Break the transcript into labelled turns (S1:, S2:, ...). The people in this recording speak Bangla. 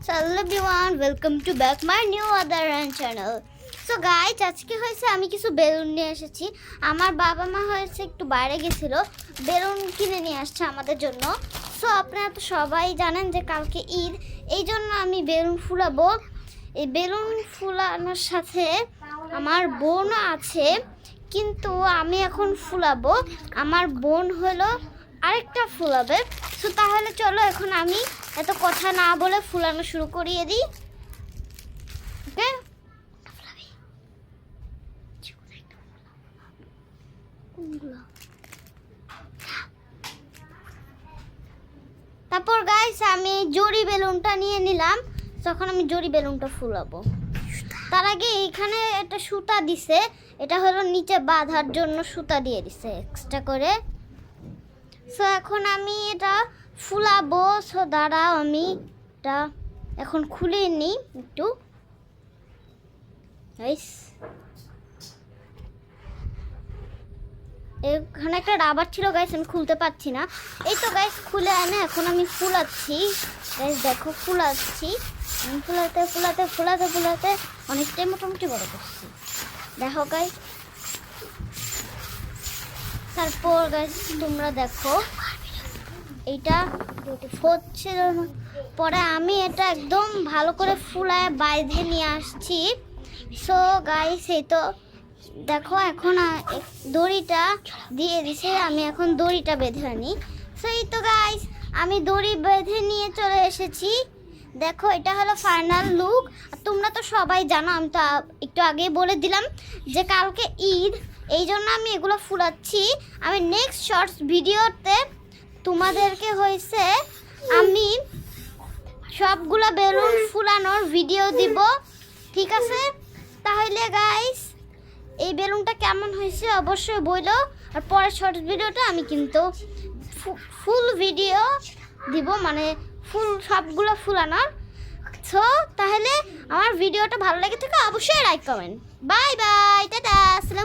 S1: Hello everyone, welcome to back my new other channel. So guys, আজকে হয়েছে আমি কিছু বেলুন নিয়ে এসেছি। আমার বাবা মা হয়েছে একটু বাইরে গেছিল, বেলুন কিনে নিয়ে আসছে আমাদের জন্য। সো আপনারা তো সবাই জানেন যে কালকে ঈদ, এই জন্য আমি বেলুন ফুলাবো। এই বেলুন ফুলানোর সাথে আমার বোনও আছে, কিন্তু আমি এখন ফুলাবো, আমার বোন হলো আরেকটা ফুলাবে। সো তাহলে চলো এখন আমি এত কথা না বলে ফুলানো শুরু করিয়ে দিই। ওকে, তারপর গাইস আমি জরি বেলুনটা নিয়ে নিলাম, তখন আমি জরি বেলুনটা ফুলাবো। তার আগে এইখানে একটা সুতা দিছে, এটা হলো নিচে বাঁধার জন্য সুতা দিয়ে দিছে এক্সট্রা করে। সো এখন আমি এটা ফুলাবো। সো দাঁড়াও, আমি এটা এখন খুলে নিই একটু। গাইস এখানে একটা রাবার ছিল গাইস, আমি খুলতে পারছি না। এই তো গাইস খুলে এনে এখন আমি ফুলাচ্ছি। গাইস দেখো ফুলাচ্ছি, ফুলাতে ফুলাতে ফুলাতে ফুলাতে অনেকটাই মোটামুটি বড় করছি, দেখো গাইস। তারপর গাইস তোমরা দেখো এইটা হচ্ছে, পরে আমি এটা একদম ভালো করে ফুলায় বাইধে নিয়ে আসছি। সো গাইস এই তো দেখো এখন দড়িটা দিয়ে দিছে, আমি এখন দড়িটা বেঁধে আনি। সো এই তো গাইস আমি দড়ি বেঁধে নিয়ে চলে এসেছি। দেখো এটা হলো ফাইনাল লুক। তোমরা তো সবাই জানো, আমি তো একটু আগেই বলে দিলাম যে কালকে ঈদ, এই জন্য আমি এগুলো ফুলাচ্ছি। আমি নেক্সট শর্টস ভিডিওতে তোমাদেরকে হয়েছে আমি সবগুলো বেলুন ফুলানোর ভিডিও দিব, ঠিক আছে? তাহলে গাইস এই বেলুনটা কেমন হয়েছে অবশ্যই বলো। আর পরের শর্টস ভিডিওটা আমি কিন্তু ফুল ভিডিও দিব, মানে ফুল সবগুলো ফুলানোর। সো তাহলে আমার ভিডিওটা ভালো লেগে থাকে অবশ্যই like comment. Bye bye, tata, আসসালাম।